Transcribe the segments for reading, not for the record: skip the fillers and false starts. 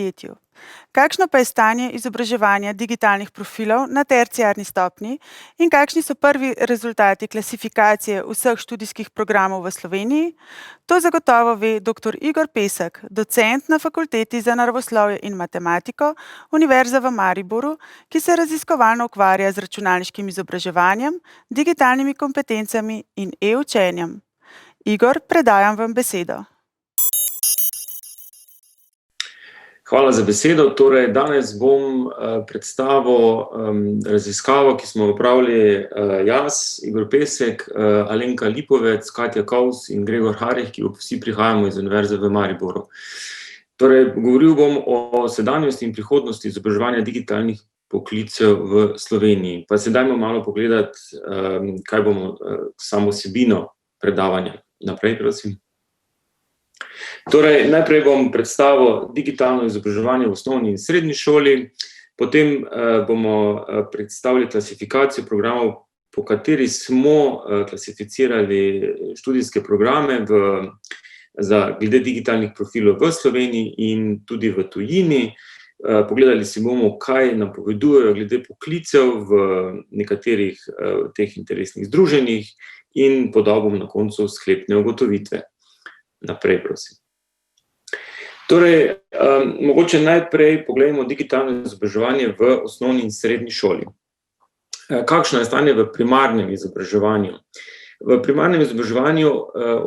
podjetju. Kakšno pa je stanje izobraževanja digitalnih profilov na terciarni stopnji in kakšni so prvi rezultati klasifikacije vseh študijskih programov v Sloveniji? To zagotovo ve dr. Igor Pesek, docent na Fakulteti za naravoslovje in matematiko Univerze v Mariboru, ki se raziskovalno ukvarja z računalniškim izobraževanjem, digitalnimi kompetencami in e-učenjem. Igor, predajam vam besedo. Hvala za besedo. Torej, danes bom predstavil raziskavo, ki smo opravili jaz, Igor Pesek, Alenka Lipovec, Katja Kovs in Gregor Harih, ki vsi prihajamo iz Univerze v Mariboru. Torej, govoril bom o sedanjosti in prihodnosti izobraževanja digitalnih poklicev v Sloveniji. Pa se dajmo malo pogledati, kaj bomo samo vsebino predavanja. Naprej, prosim. Torej, najprej bom predstavil digitalno izobraževanje v osnovni in srednji šoli, potem bomo predstavili klasifikacijo programov, po kateri smo klasificirali študijske programe glede digitalnih profilov v Sloveniji in tudi v tujini. Pogledali si bomo, kaj napovedujejo glede poklicev v nekaterih teh interesnih združenjih in podal bom na koncu sklepne ugotovitve. Naprej, prosim. Torej, mogoče najprej pogledamo digitalno izobraževanje v osnovni in srednji šoli. Kakšno je stanje v primarnem izobraževanju? V primarnem izobraževanju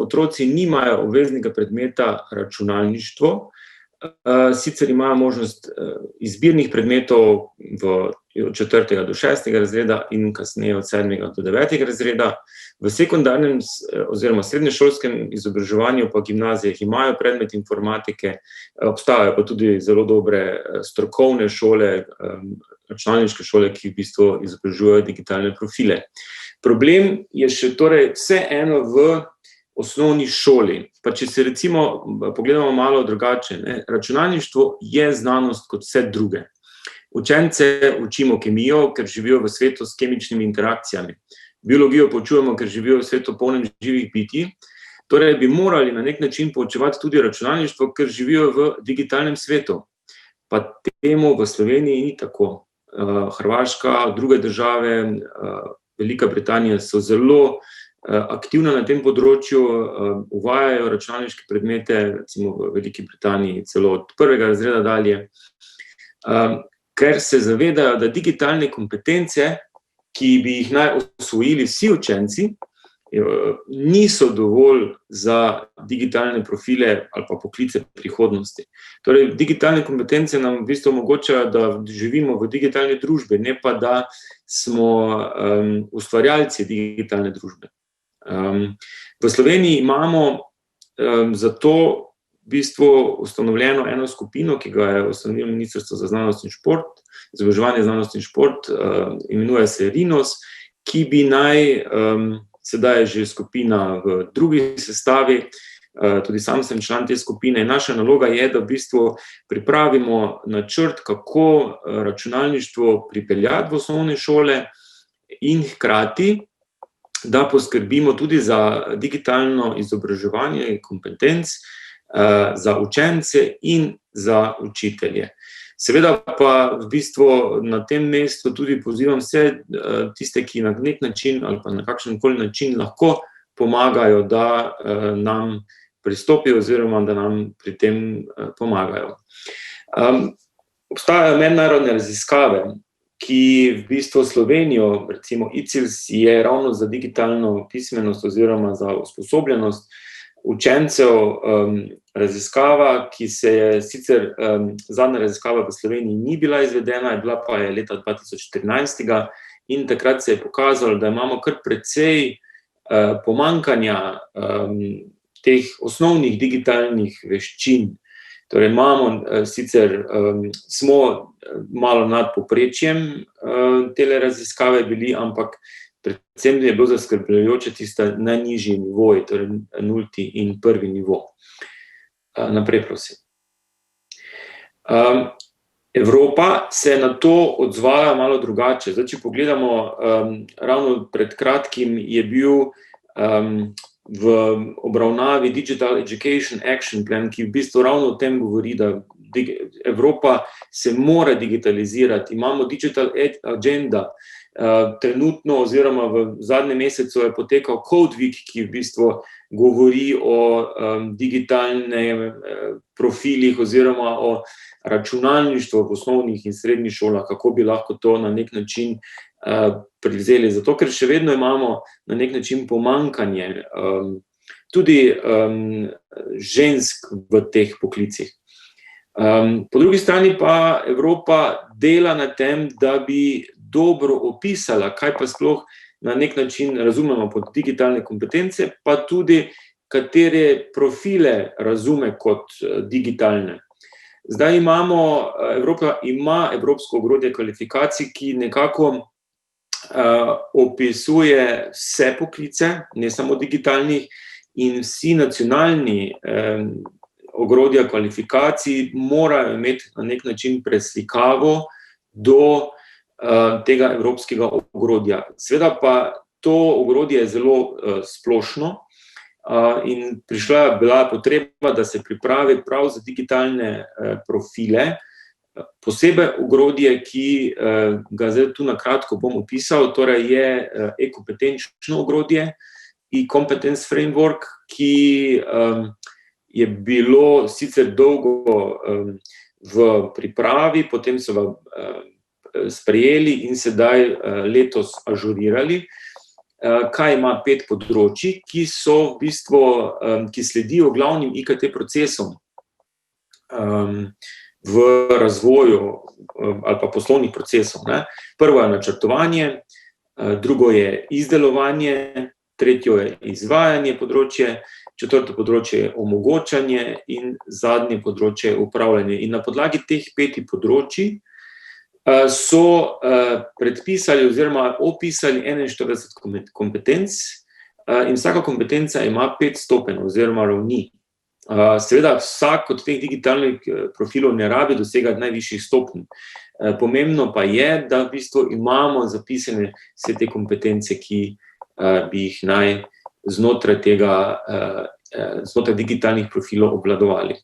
otroci nimajo obveznega predmeta računalništvo, sicer imajo možnost izbirnih predmetov od 4. do 6. razreda in kasneje od 7. do 9. razreda. V sekundarnem oziroma srednješolskem izobraževanju pa gimnazijah imajo predmet informatike, obstajajo pa tudi zelo dobre strokovne šole, računalniške šole, ki v bistvu izobražujejo digitalne profile. Problem je še torej vseeno v osnovni šoli. Pa če se recimo pogledamo malo drugače, računalništvo je znanost kot vse druge. Učence učimo kemijo, ker živijo v svetu s kemičnimi interakcijami. Biologijo poučujemo, ker živijo v svetu polnem živih bitij. Torej bi morali na nek način poučevati tudi računalništvo, ker živijo v digitalnem svetu. Pa temu v Sloveniji ni tako. Hrvaška, druge države, Velika Britanija so zelo aktivna na tem področju, uvajajo računalniške predmete, recimo v Veliki Britaniji celo od 1. razreda dalje, ker se zavedajo, da digitalne kompetence, ki bi jih naj osvojili vsi učenci, niso dovolj za digitalne profile ali pa poklice prihodnosti. Torej, digitalne kompetence nam v bistvu omogočajo, da živimo v digitalni družbi, ne pa da smo ustvarjalci digitalne družbe. V Sloveniji imamo zato v bistvu ustanovljeno eno skupino, ki ga je ustanovilo Ministrstvo za znanost in šport, izobraževanje, znanost in šport, imenuje se RINOS, ki bi naj, sedaj je že skupina v drugi sestavi, tudi sam sem član te skupine, in naša naloga je, da v bistvu pripravimo načrt, kako računalništvo pripeljati v osnovne šole in hkrati da poskrbimo tudi za digitalno izobraževanje kompetenc za učence in za učitelje. Seveda pa v bistvu na tem mestu tudi pozivam vse tiste, ki na nek način ali pa na kakšenkoli način lahko pomagajo, da nam pristopijo oziroma da nam pri tem pomagajo. Obstajajo mednarodne raziskave, ki v bistvu Slovenijo, recimo ICILS je ravno za digitalno pismenost oziroma za usposobljenost učencev raziskava, ki se je sicer, zadnja raziskava v Sloveniji ni bila izvedena, bila pa je leta 2014 in takrat se je pokazalo, da imamo kar precej pomanjkanja teh osnovnih digitalnih veščin. Torej imamo sicer, smo malo nad povprečjem tele raziskave bili, ampak predvsem je bilo zaskrbljujoče tista najnižji nivoji, torej 0. in 1. nivo. Naprej, prosim. Evropa se na to odzvala malo drugače. Zdaj, če pogledamo, ravno pred kratkim je bil v obravnavi Digital Education Action Plan, ki v bistvu ravno o tem govori, da Evropa se mora digitalizirati, imamo Digital Agenda, trenutno oziroma v zadnjem mesecu je potekal Code Week, ki v bistvu govori o digitalnih profilih oziroma o računalništvu v osnovnih in srednjih šolah, kako bi lahko to na nek način prevzeli. Zato, ker še vedno imamo na nek način pomanjkanje tudi žensk v teh poklicih. Po drugi strani pa Evropa dela na tem, da bi dobro opisala, kaj pa sploh na nek način razumemo pod digitalne kompetence, pa tudi katere profile razume kot digitalne. Zdaj Evropa ima evropsko ogrodje kvalifikacij, ki nekako opisuje vse poklice, ne samo digitalnih, in vsi nacionalni ogrodja kvalifikacij morajo imeti na nek način preslikavo do tega evropskega ogrodja. Seveda pa to ogrodje je zelo splošno in bila potreba, da se pripravi prav za digitalne profile, posebej ogrodje, ki ga zdaj tu na kratko bom opisal, torej je e-kompetenčno ogrodje, e-competence framework, ki je bilo sicer dolgo v pripravi, potem so ga sprejeli in sedaj letos ažurirali. Kaj ima 5 področij, ki so v bistvu, ki sledijo glavnim IKT procesom v razvoju ali pa poslovnih procesov. Prvo je načrtovanje, drugo je izdelovanje, tretjo je izvajanje področje, četrto področje je omogočanje in zadnje področje je upravljanje. In na podlagi teh 5 področij so predpisali oziroma opisali 41 kompetenc in vsaka kompetenca ima 5 stopenj oziroma ravni. Seveda vsak od teh digitalnih profilov ne rabi dosegati najvišjih stopenj. Pomembno pa je, da v bistvu imamo zapisane vse te kompetence, ki bi jih naj znotraj digitalnih profilov obvladovali.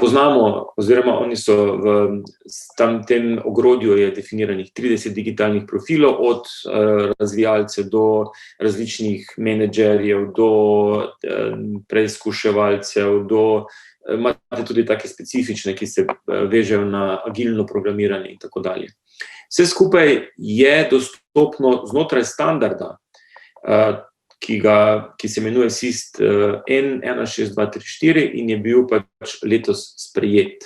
Poznamo, oziroma oni so v tem ogrodju je definiranih 30 digitalnih profilov, od razvijalcev do različnih menedžerjev, do preizkuševalcev, imate tudi take specifične, ki se vežejo na agilno programiranje in tako dalje. Vse skupaj je dostopno znotraj standarda, ki se imenuje SIST N16234 in je bil pač letos sprejet.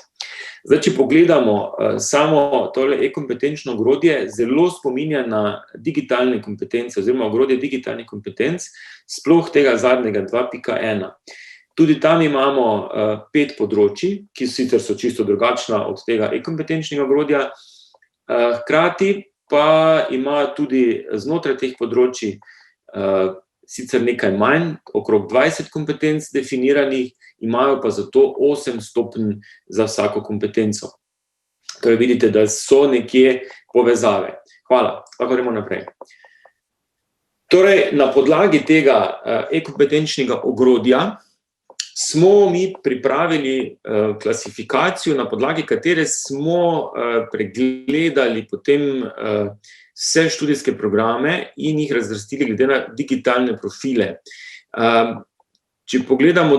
Zdaj, če pogledamo samo tole e-kompetenčno ogrodje, zelo spominja na digitalne kompetence oziroma ogrodje digitalnih kompetenc, sploh tega zadnjega 2.1. Tudi tam imamo 5 področij, ki sicer so čisto drugačna od tega e-kompetenčnega ogrodja, hkrati pa ima tudi znotraj teh področij sicer nekaj manj, okrog 20 kompetenc definiranih, imajo pa zato 8 stopenj za vsako kompetenco. Torej vidite, da so nekje povezave. Hvala, lahko gremo naprej. Torej, na podlagi tega e-kompetenčnega ogrodja smo mi pripravili klasifikacijo, na podlagi katere smo pregledali potem vse študijske programe in jih razvrstili glede na digitalne profile. Če pogledamo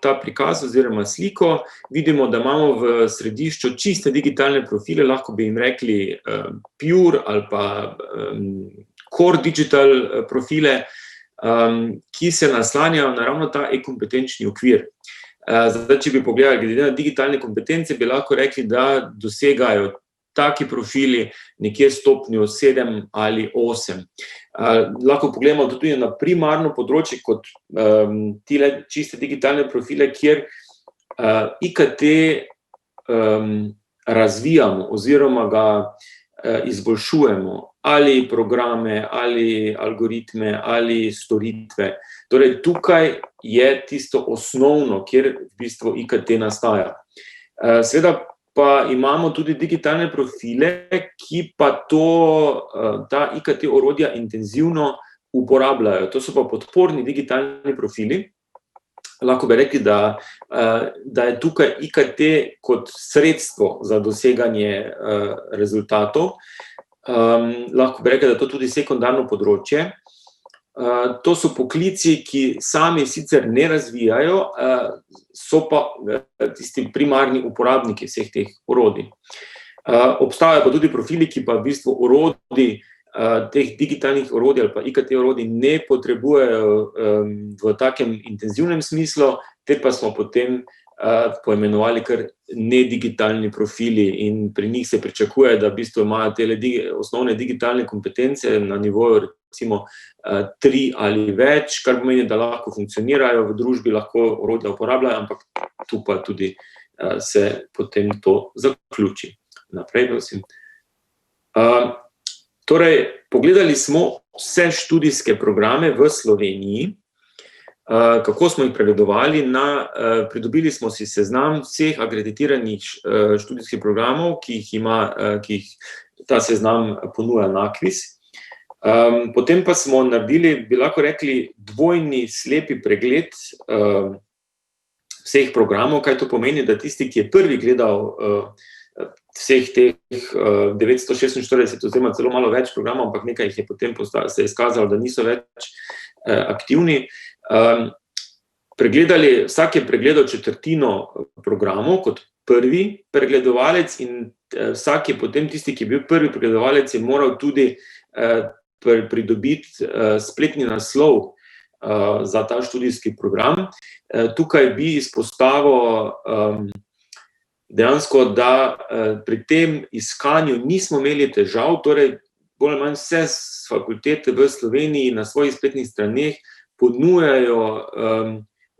ta prikaz oziroma sliko, vidimo, da imamo v središču čiste digitalne profile, lahko bi jim rekli pure ali pa core digital profile, ki se naslanjajo na ravno ta e-kompetenčni okvir. Zdaj, če bi pogledali glede na digitalne kompetence, bi lahko rekli, da dosegajo taki profili nekje stopnjo 7 ali 8. Lahko pogledamo tudi na primarno področje kot tile čiste digitalne profile, kjer IKT razvijamo oziroma ga izboljšujemo, ali programe, ali algoritme, ali storitve. Torej, tukaj je tisto osnovno, kjer v bistvu IKT nastaja. Seveda pa imamo tudi digitalne profile, ki pa ta IKT orodja intenzivno uporabljajo. To so pa podporni digitalni profili, lahko bi rekli, da je tukaj IKT kot sredstvo za doseganje rezultatov. Lahko bi rekli, da je to tudi sekundarno področje. To so poklici, ki sami sicer ne razvijajo, so pa tisti primarni uporabniki vseh teh orodij. Obstajajo pa tudi profili, ki pa v bistvu orodij, teh digitalnih orodij ali pa IKT orodij ne potrebujejo v takem intenzivnem smislu, te pa smo potem poimenovali kar nedigitalni profili in pri njih se pričakuje, da v bistvu imajo te osnovne digitalne kompetence na nivoju recimo 3 ali več, kar pomeni, da lahko funkcionirajo v družbi, lahko orodja uporabljajo, ampak tu pa tudi se potem to zaključi. Naprej, prosim. Torej, pogledali smo vse študijske programe v Sloveniji, kako smo jih pregledovali, pridobili smo si seznam vseh akreditiranih študijskih programov, ki jih ta seznam ponuja NAKVIS. Potem pa smo naredili, bi lahko rekli, dvojni slepi pregled vseh programov, kaj to pomeni, da tisti, ki je prvi gledal vseh teh 946 oziroma celo malo več programov, ampak nekaj jih je potem se je izkazalo, da niso več aktivni. Vsak je pregledal četrtino programov kot prvi pregledovalec in vsak je potem tisti, ki je bil prvi pregledovalec, je moral tudi pridobiti spletni naslov za ta študijski program. Tukaj bi izpostavil dejansko, da pri tem iskanju nismo imeli težav, torej bolj ali manj vse fakultete v Sloveniji na svojih spletnih straneh ponujajo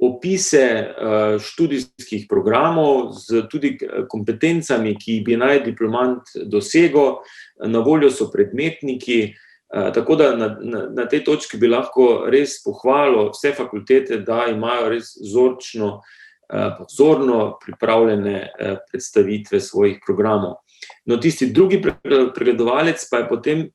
opise študijskih programov z tudi kompetencami, ki bi naj diplomant dosegel, na voljo so predmetniki, tako da na tej točki bi lahko res pohvalil vse fakultete, da imajo res vzorno pripravljene predstavitve svojih programov. No, tisti drugi pregledovalec pa je potem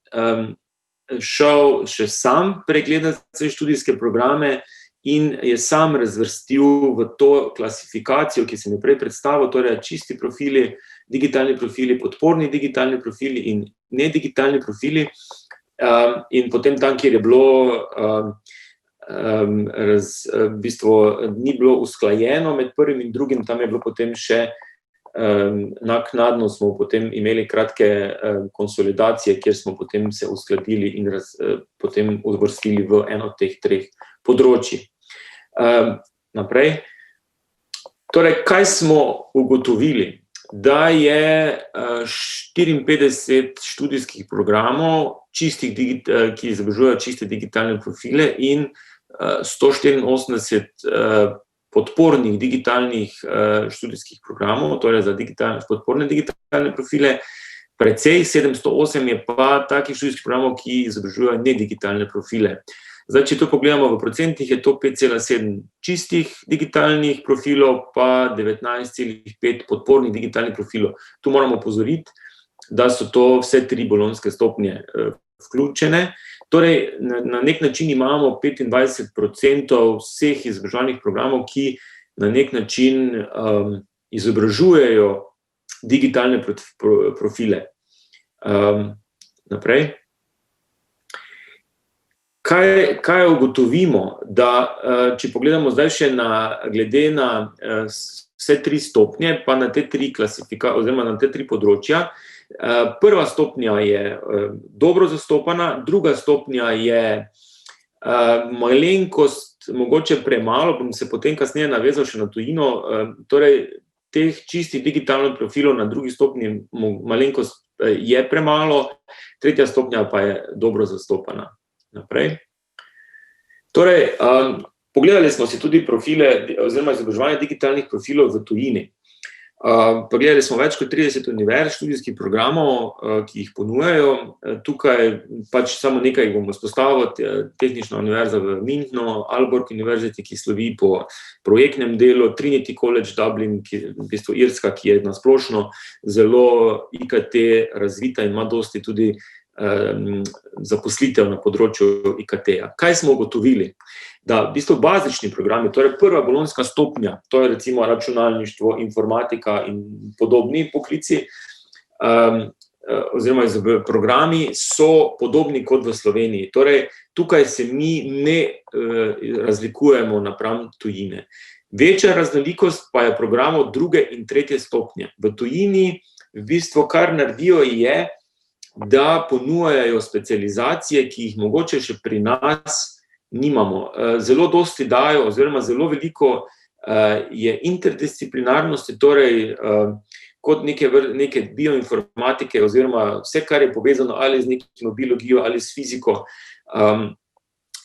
šel še sam pregledati vse študijske programe in je sam razvrstil v to klasifikacijo, ki sem jo prej predstavil, torej čisti profili, digitalni profili, podporni digitalni profili in nedigitalni profili. In potem tam, kjer je bilo v bistvu ni bilo usklajeno med prvim in drugim, tam je bilo potem še naknadno smo potem imeli kratke konsolidacije, kjer smo potem se uskladili in potem uvrstili v eno od teh 3 področij. Naprej. Torej, kaj smo ugotovili? Da je 54 študijskih programov, ki izobražujejo čiste digitalne profile in 184 podpornih digitalnih študijskih programov, torej za podporne digitalne profile, precej 708 je pa takih študijskih programov, ki izobražujejo nedigitalne profile. Zdaj, če to pogledamo v procentih, je to 5,7 čistih digitalnih profilov, pa 19,5 podpornih digitalnih profilov. Tu moramo opozoriti, da so to vse 3 bolonjske stopnje vključene. Torej, na nek način imamo 25% vseh izobraževalnih programov, ki na nek način izobražujejo digitalne profile. Naprej. Kaj ugotovimo, da če pogledamo zdaj še glede na vse 3 stopnje, pa na te 3 oziroma na te 3 področja. Prva stopnja je dobro zastopana, druga stopnja je malenkost, mogoče premalo, bom se potem kasneje navezal še na tujino, torej teh čistih digitalnih profilov na drugi stopnji malenkost je premalo, tretja stopnja pa je dobro zastopana. Naprej. Torej, pogledali smo si tudi profile oziroma izobraževanje digitalnih profilov v tujini. Pogledali smo več kot 30 univerz študijskih programov, ki jih ponujajo. Tukaj pač samo nekaj bomo izpostavili, Tehnična univerza v Münchnu, Aalborg University, ki slovi po projektnem delu, Trinity College Dublin, ki je v bistvu Irska, ki je na splošno zelo IKT razvita in ima dosti tudi zaposlitev na področju IKT-ja. Kaj smo ugotovili? Da v bistvu bazični programi, torej prva bolonjska stopnja, to je recimo računalništvo, informatika in podobni poklici, oziroma programi so podobni kot v Sloveniji. Torej, tukaj se mi ne razlikujemo napram tujine. Večja raznolikost pa je programov druge in tretje stopnje. V tujini v bistvu kar naredijo je, da ponujajo specializacije, ki jih mogoče še pri nas nimamo. Zelo dosti dajo, oziroma zelo veliko je interdisciplinarnosti, torej kot neke bioinformatike, oziroma vse, kar je povezano ali z nekimi biologijo ali s fiziko,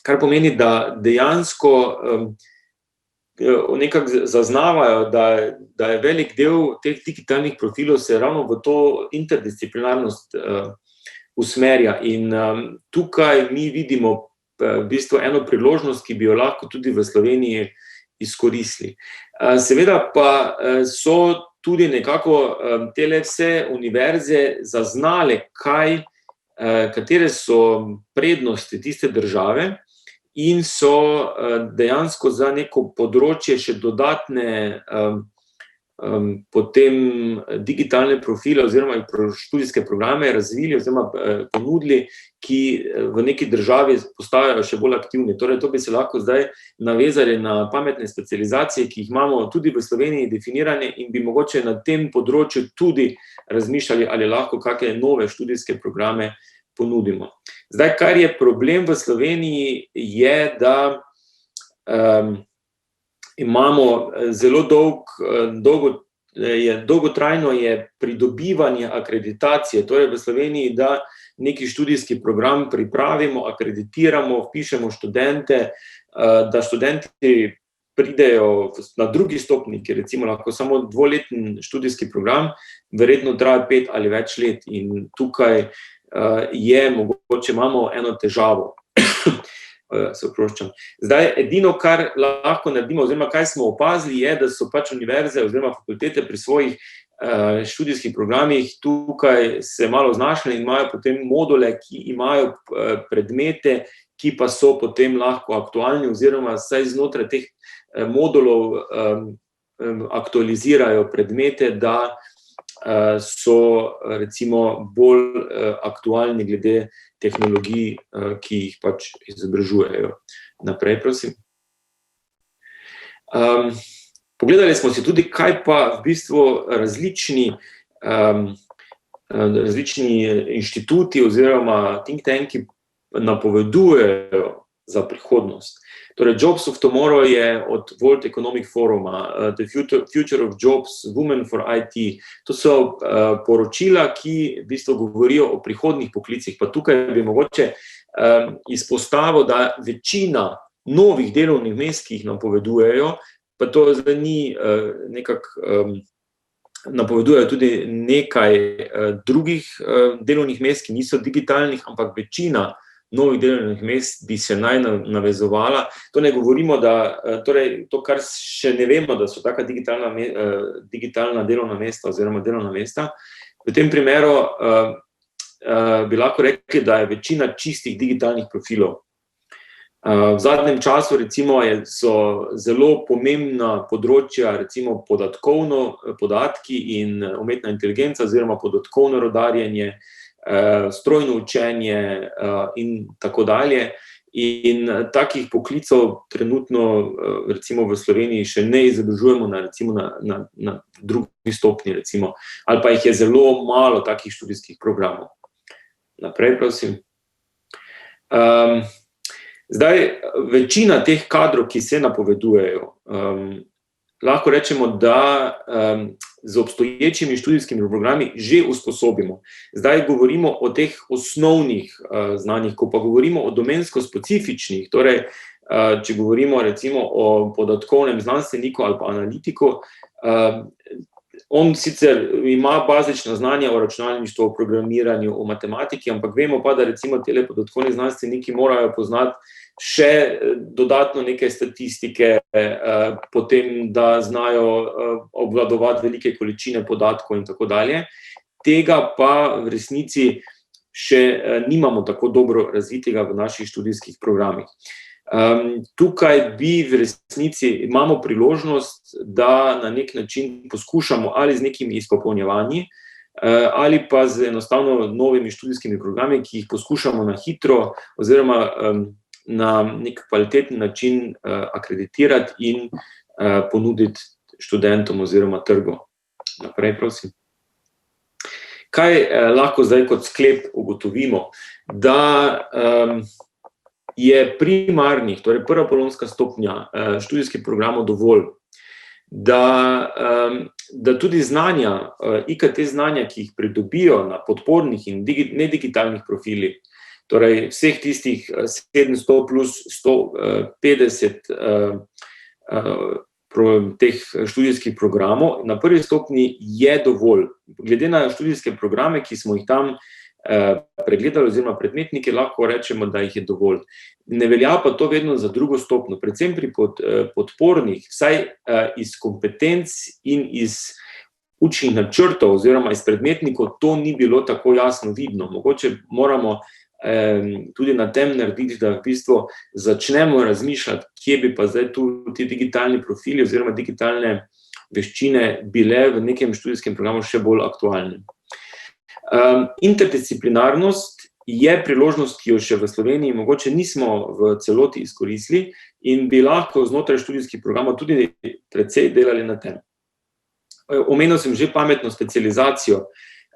kar pomeni, da dejansko nekako zaznavajo, da je velik del teh digitalnih profilov se ravno v to interdisciplinarnost usmerja. In tukaj mi vidimo v bistvu eno priložnost, ki bi jo lahko tudi v Sloveniji izkoristili. Seveda pa so tudi nekako tele vse univerze zaznale, katere so prednosti tiste države, in so dejansko za neko področje še dodatne potem digitalne profile oziroma študijske programe razvili oziroma ponudili, ki v neki državi postajajo še bolj aktivni. Torej, to bi se lahko zdaj navezali na pametne specializacije, ki jih imamo tudi v Sloveniji definirane, in bi mogoče na tem področju tudi razmišljali, ali lahko kakšne nove študijske programe ponudimo. Zdaj, kar je problem v Sloveniji, je, da imamo zelo dolgotrajno je pridobivanje akreditacije, torej v Sloveniji, da neki študijski program pripravimo, akreditiramo, vpišemo študente, da študenti pridejo na drugi stopnji, ki recimo lahko samo dvoleten študijski program, verjetno traja 5 ali več let, in tukaj mogoče imamo eno težavo. Se oproščam. Zdaj, edino, kar lahko naredimo, oziroma kaj smo opazili, je, da so pač univerze oziroma fakultete pri svojih študijskih programih tukaj se malo znašli in imajo potem module, ki imajo predmete, ki pa so potem lahko aktualni, oziroma saj znotraj teh modulov aktualizirajo predmete, da so recimo bolj aktualni glede tehnologij, ki jih pač izobražujejo. Naprej, prosim. Pogledali smo si tudi, kaj pa v bistvu različni inštituti oziroma think tanki napovedujejo za prihodnost. Torej, Jobs of Tomorrow je od World Economic Foruma, The Future of Jobs, Women for IT. To so poročila, ki v bistvu govorijo o prihodnjih poklicih. Pa tukaj bi mogoče izpostavil, da večina novih delovnih mest, ki jih napovedujejo, pa to zdaj ni nekako napovedujejo tudi nekaj drugih delovnih mest, ki niso digitalnih, ampak večina novih delovnih mest bi se naj navezovala. To ne govorimo, da, torej, to, kar še ne vemo, da so taka digitalna delovna mesta oziroma delovna mesta. V tem primeru bi lahko rekli, da je večina čistih digitalnih profilov. V zadnjem času recimo so zelo pomembna področja, recimo podatki in umetna inteligenca oziroma podatkovno rodarjenje, strojno učenje in tako dalje. In takih poklicov trenutno recimo v Sloveniji še ne izobražujemo na drugi stopnji, recimo, ali pa jih je zelo malo takih študijskih programov. Naprej, prosim. Zdaj, večina teh kadrov, ki se napovedujejo, lahko rečemo, da z obstoječimi študijskimi programi že usposobimo. Zdaj govorimo o teh osnovnih znanjih, ko pa govorimo o domensko specifičnih, torej, če govorimo recimo o podatkovnem znanstveniku ali pa analitiku, on sicer ima bazična znanja o računalništvu, o programiranju, o matematiki, ampak vemo pa, da recimo tele podatkovni znanstveniki morajo poznati še dodatno neke statistike, potem, da znajo obvladovati velike količine podatkov in tako dalje. Tega pa v resnici še nimamo tako dobro razvitega v naših študijskih programih. Tukaj bi v resnici imamo priložnost, da na nek način poskušamo ali z nekimi izpopolnjevanji ali pa z enostavno novimi študijskimi programi, ki jih poskušamo na hitro oziroma na nek kvaliteten način akreditirati in ponuditi študentom oziroma trgu. Naprej, prosim. Kaj lahko zdaj kot sklep ugotovimo? Da je primarnih, torej prva bolonjska stopnja študijskih programov dovolj, da tudi znanja, IKT znanja, ki jih pridobijo na podpornih in nedigitalnih profilih, torej vseh tistih 700 plus 150 teh študijskih programov, na prvi stopnji je dovolj. Glede na študijske programe, ki smo jih tam pregledali oziroma predmetnike, lahko rečemo, da jih je dovolj. Ne velja pa to vedno za drugo stopnjo, predvsem pri podpornih, vsaj iz kompetenc in iz učnih načrtov oziroma iz predmetnikov, to ni bilo tako jasno vidno. Mogoče moramo tudi na tem narediti, da v bistvu začnemo razmišljati, kje bi pa zdaj tu ti digitalni profili oziroma digitalne veščine bile v nekem študijskem programu še bolj aktualne. Interdisciplinarnost je priložnost, ki jo še v Sloveniji mogoče nismo v celoti izkoristili in bi lahko znotraj študijskih programov tudi precej delali na tem. Omenil sem že pametno specializacijo,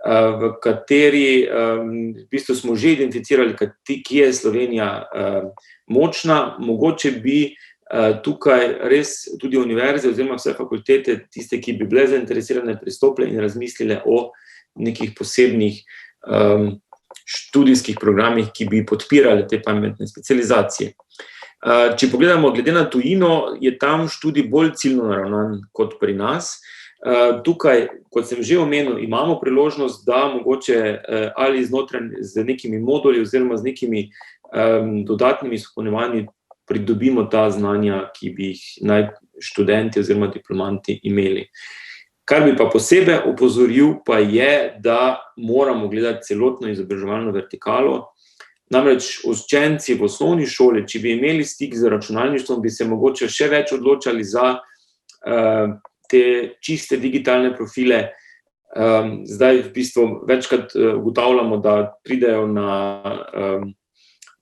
v kateri v bistvu smo že identificirali, kje je Slovenija močna. Mogoče bi tukaj res tudi univerze oziroma vse fakultete, tiste, ki bi bile zainteresirane, pristopile in razmislile o nekih posebnih študijskih programih, ki bi podpirali te pametne specializacije. Če pogledamo glede na tujino, je tam študij bolj ciljno naravnan kot pri nas. Tukaj, kot sem že omenil, imamo priložnost, da mogoče ali znotraj z nekimi moduli oziroma z nekimi dodatnimi izpolnjevanji pridobimo ta znanja, ki bi jih naj študenti oziroma diplomanti imeli. Kar bi pa posebej opozoril, pa je, da moramo gledati celotno izobraževalno vertikalo. Namreč učenci v osnovni šoli, če bi imeli stik z računalništvom, bi se mogoče še več odločali za te čiste digitalne profile. Zdaj v bistvu večkrat ugotavljamo, da pridejo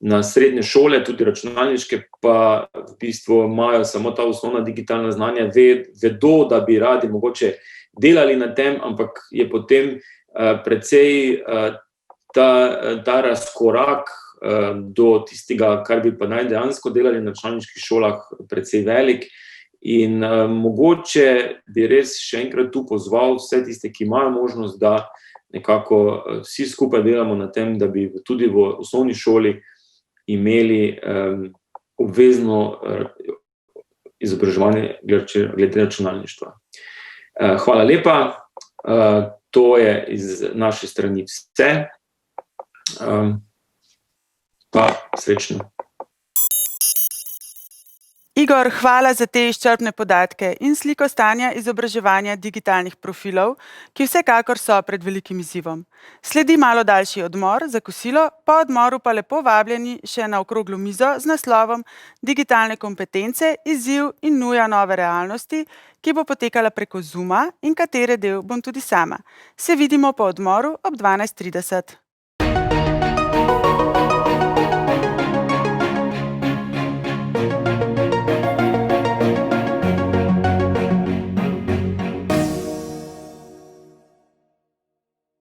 na srednje šole, tudi računalniške, pa v bistvu imajo samo ta osnovna digitalna znanja, vedo, da bi radi mogoče delali na tem, ampak je potem precej ta razkorak do tistega, kar bi pa naj dejansko delali na računalniških šolah, precej velik. In mogoče bi res še enkrat tu pozval vse tiste, ki imajo možnost, da nekako vsi skupaj delamo na tem, da bi tudi v osnovni šoli imeli obvezno izobraževanje glede računalništva. Hvala lepa, to je iz naše strani vse. Pa srečno. Igor, hvala za te izčrpne podatke in sliko stanja izobraževanja digitalnih profilov, ki vsekakor so pred velikim izzivom. Sledi malo daljši odmor za kosilo, po odmoru pa lepo vabljeni še na okroglo mizo z naslovom Digitalne kompetence, izziv in nuja nove realnosti, ki bo potekala preko Zooma in katere del bom tudi sama. Se vidimo po odmoru ob 12:30.